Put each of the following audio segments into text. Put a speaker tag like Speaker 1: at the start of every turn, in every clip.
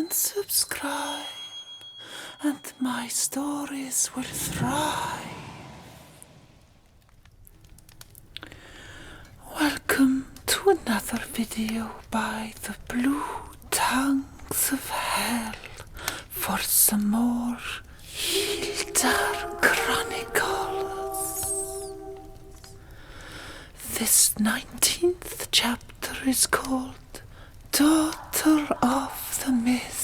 Speaker 1: and subscribe, and my stories will thrive. Welcome to another video by the Blue Tongues of Hell for some more Hildar Chronicles. This 19th chapter is called Daughter of the Mist.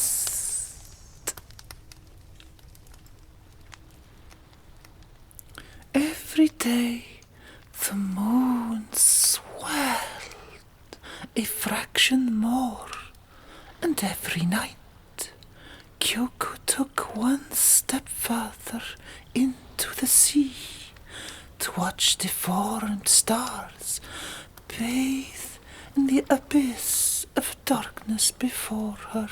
Speaker 1: Every day the moon swelled a fraction more, and every night Kyoko took one step further into the sea to watch the deformed stars bathe in the abyss of darkness before her,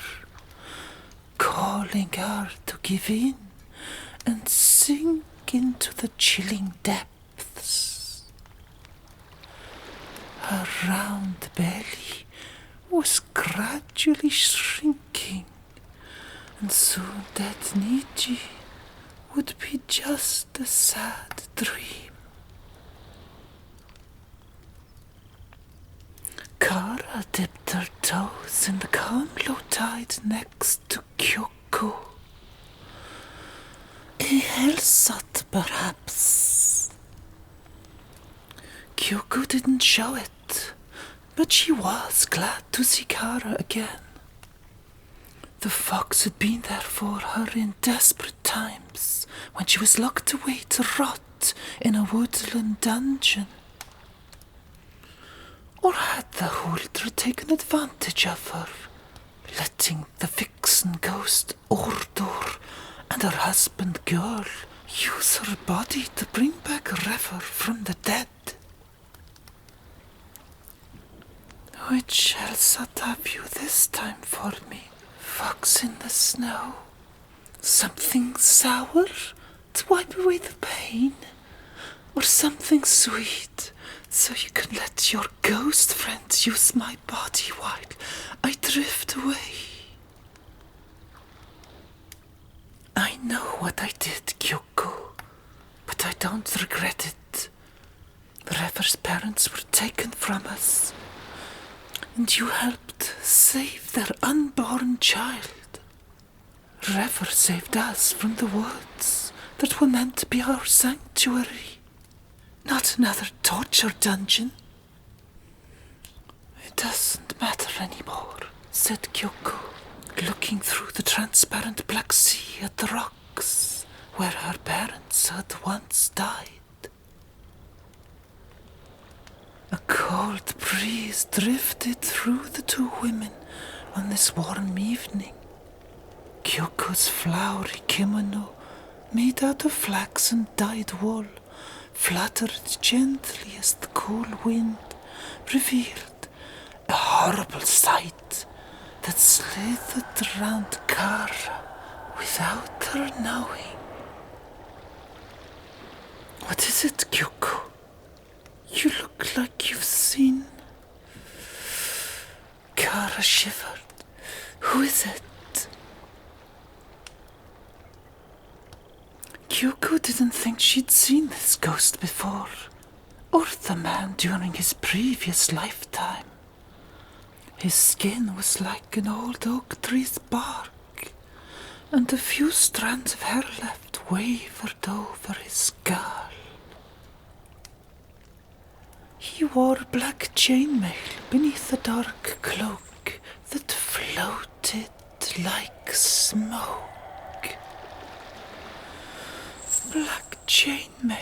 Speaker 1: calling her to give in and sink into the chilling depths. Her round belly was gradually shrinking, and soon that Niji would be just a sad dream. Kara dipped her toes in the calm low tide next to Kyoko. A hellsot, perhaps. Kyoko didn't show it, but she was glad to see Kara again. The fox had been there for her in desperate times, when she was locked away to rot in a woodland dungeon. Or had the Huldra taken advantage of her, letting the vixen ghost Ordur and her husband girl use her body to bring back Rever from the dead? Which hellsot have you this time for me, fox in the snow? Something sour to wipe away the pain? Or something sweet, so you can let your ghost friends use my body while I drift away? I know what I did, Kyoko, but I don't regret it. Rever's parents were taken from us, and you helped save their unborn child. Rever saved us from the woods that were meant to be our sanctuary. Not another torture dungeon. It doesn't matter anymore, said Kyoko, looking through the transparent black sea at the rocks where her parents had once died. A cold breeze drifted through the two women on this warm evening. Kyoko's flowery kimono, made out of flax and dyed wool, fluttered gently as the cool wind revealed a horrible sight that slithered around Kara without her knowing. What is it, Kyoko? You look like you've seen... Kara shivered. Who is it? Kyoko didn't think she'd seen this ghost before, or the man during his previous lifetime. His skin was like an old oak tree's bark, and a few strands of hair left wavered over his skull. He wore black chainmail beneath a dark cloak that floated like smoke. Black chainmail.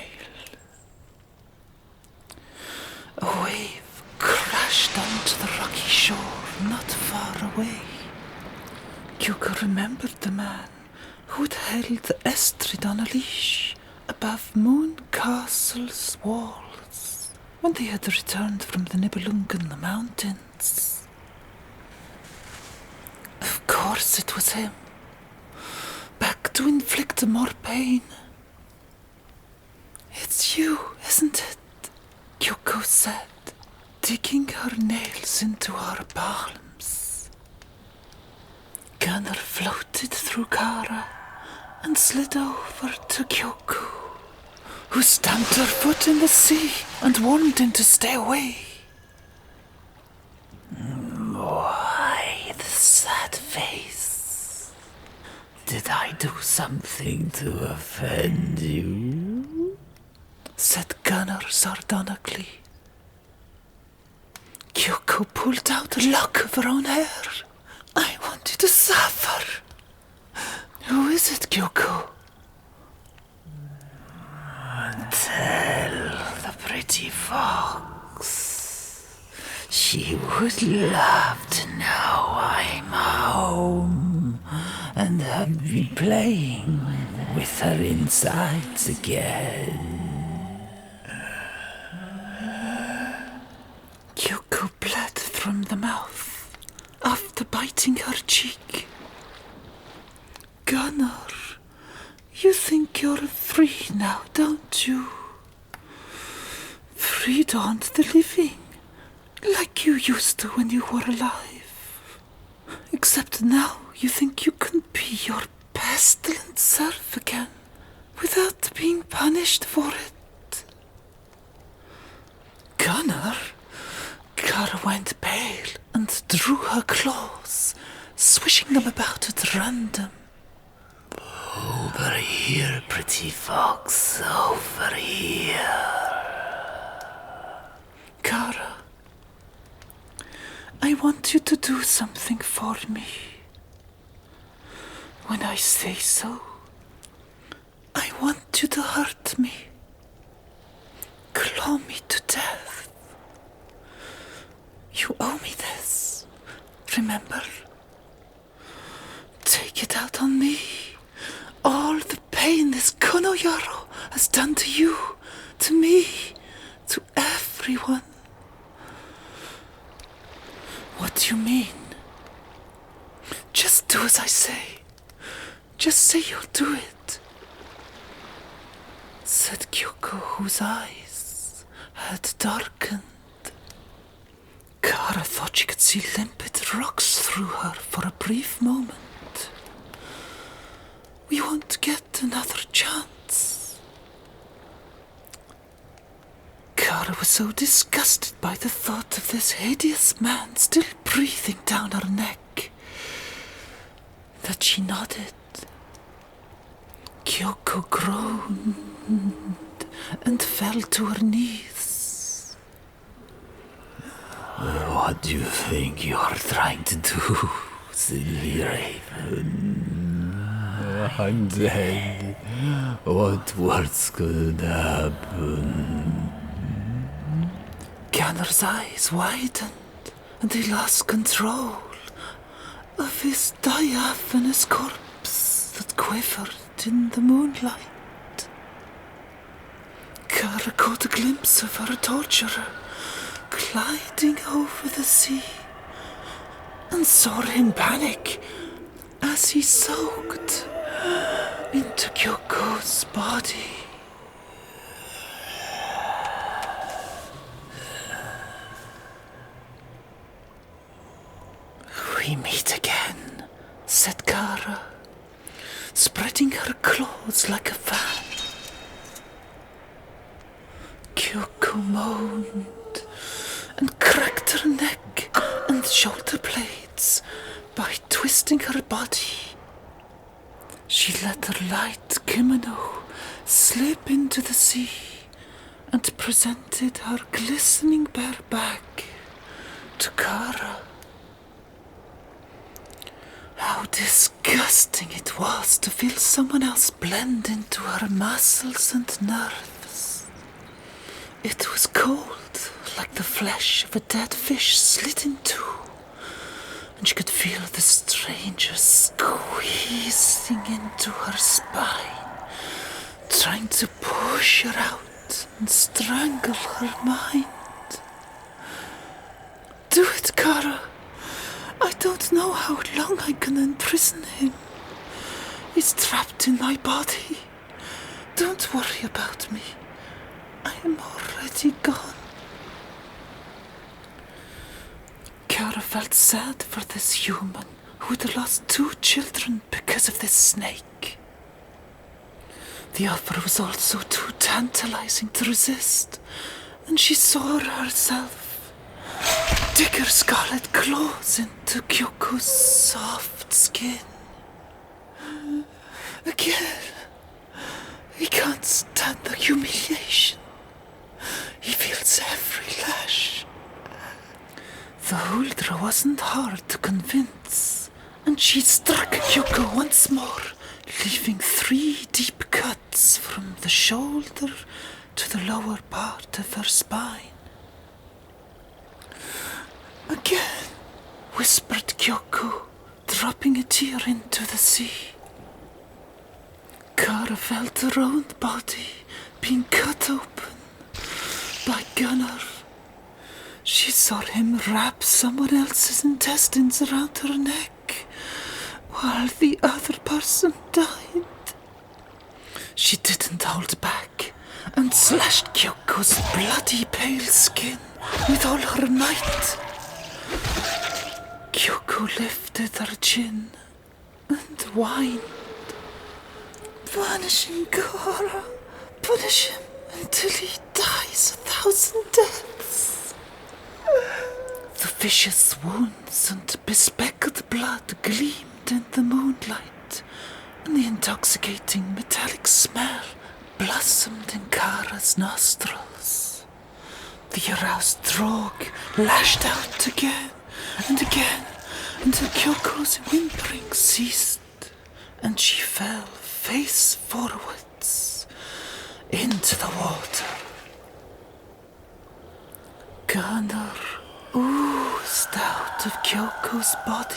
Speaker 1: A wave crashed onto the rocky shore not far away. Kyoko remembered the man who'd held Estrid on a leash above Moon Castle's walls when they had returned from the Nibelungen Mountains. Of course it was him, back to inflict more pain. It's you, isn't it? Kyoko said, digging her nails into her palms. Gunnar floated through Kara and slid over to Kyoko, who stamped her foot in the sea and warned him to stay away. Why the sad face? Did I do something to offend you? Said Gunnar sardonically. Kyoko pulled out a lock of her own hair. I want you to suffer. Who is it, Kyoko? Tell the pretty fox. She would love to know I'm home and have been playing with her insides again. Kyoko bled from the mouth after biting her cheek. Gunnar, you think you're free now, don't you? Free to haunt the living, like you used to when you were alive. Except now you think you can be your pestilent self again, without being punished for it. Gunnar? Kara went pale and drew her claws, swishing them about at random. Over here, pretty fox, over here. Kara, I want you to do something for me. When I say so, I want you to hurt me. Claw me to death. You owe me this, remember? Take it out on me. All the pain this Konoyaro has done to you, to me, to everyone. What do you mean? Just do as I say. Just say you'll do it. Said Kyoko, whose eyes had darkened. Kara thought she could see limpid rocks through her for a brief moment. We won't get another chance. Kara was so disgusted by the thought of this hideous man still breathing down her neck that she nodded. Kyoko groaned and fell to her knees. What do you think you're trying to do, silly raven? I'm dead. What worse could happen? Gunnar's eyes widened, and he lost control of his diaphanous corpse that quivered in the moonlight. Kara caught a glimpse of her torturer gliding over the sea, and saw him panic as he soaked into Kyoko's body. We meet again, said Kara, spreading her claws like a fan. Kyoko moaned and cracked her neck and shoulder blades by twisting her body. She let her light kimono slip into the sea and presented her glistening bare back to Kara. How disgusting it was to feel someone else blend into her muscles and nerves. It was cold, like the flesh of a dead fish slit in two, and she could feel the stranger squeezing into her spine, trying to push her out and strangle her mind. Do it, Kara. I don't know how long I can imprison him. He's trapped in my body. Don't worry about me. I am already gone. Kara felt sad for this human who had lost 2 children because of this snake. The offer was also too tantalizing to resist, and she saw herself dig her scarlet claws into Kyoko's soft skin. Again, he can't stand the humiliation. He feels every lash. The Huldra wasn't hard to convince, and she struck Kyoko once more, leaving 3 deep cuts from the shoulder to the lower part of her spine. Again, whispered Kyoko, dropping a tear into the sea. Kara felt her own body being cut open by Gunnar. She saw him wrap someone else's intestines around her neck while the other person died. She didn't hold back and slashed Kyoko's bloody pale skin with all her might. Kyoko lifted her chin and whined. Punish him, Kara. Punish him until he dies 1,000 deaths. The vicious wounds and bespeckled blood gleamed in the moonlight, and the intoxicating metallic smell blossomed in Kara's nostrils. The aroused Drog lashed out again and again until Kyoko's whimpering ceased, and she fell face forwards into the water. Gunnar oozed out of Kyoko's body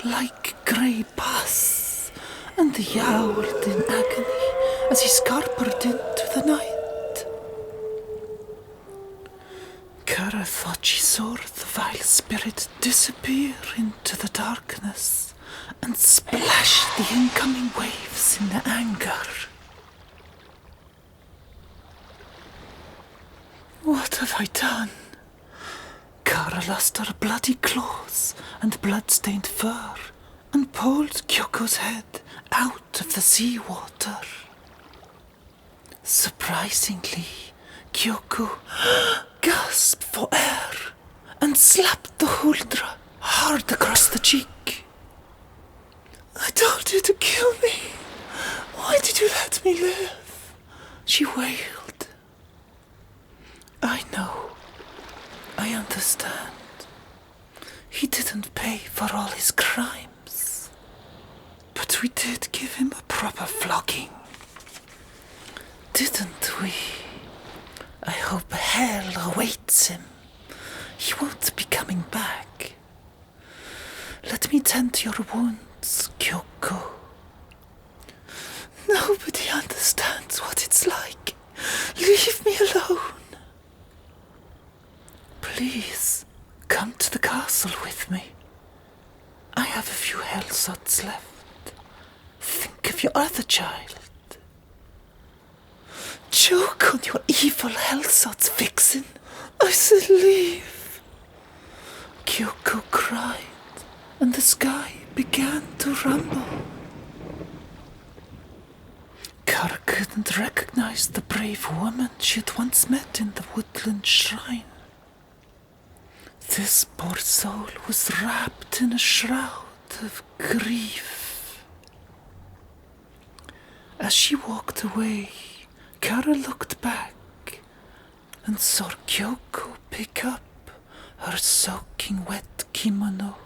Speaker 1: like grey pus, and yowled in agony as he scarpered into the night. Kara thought she saw the vile spirit disappear into the darkness and splash the incoming waves in anger. What have I done? Kara lost her bloody claws and blood-stained fur and pulled Kyoko's head out of the seawater. Surprisingly, Kyoko gasped for air and slapped the Huldra hard across the cheek. I told you to kill me. Why did you let me live? She wailed. I know. I understand. He didn't pay for all his crimes. But we did give him a proper flogging. Didn't we? I hope hell awaits him. He won't be coming back. Let me tend to your wounds, Kyoko. Nobody understands what it's like. Leave me alone. Please, come to the castle with me. I have a few hellsots left. Think of your other child. Joke on your evil hellsots, vixen. I said leave. Kyoko cried, and the sky began to rumble. Kara couldn't recognize the brave woman she had once met in the woodland shrine. This poor soul was wrapped in a shroud of grief. As she walked away, Kara looked back and saw Kyoko pick up her soaking wet kimono.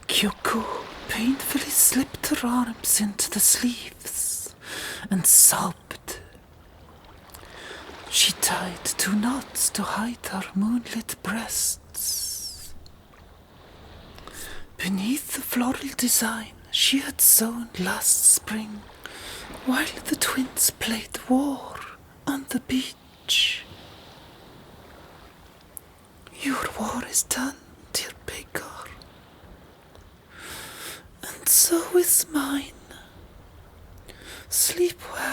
Speaker 1: Kyoko painfully slipped her arms into the sleeves and sobbed. She tied 2 knots to hide her moonlit breasts. Beneath the floral design she had sewn last spring, while the twins played war on the beach. Your war is done, dear Pegor, and so is mine. Sleep well.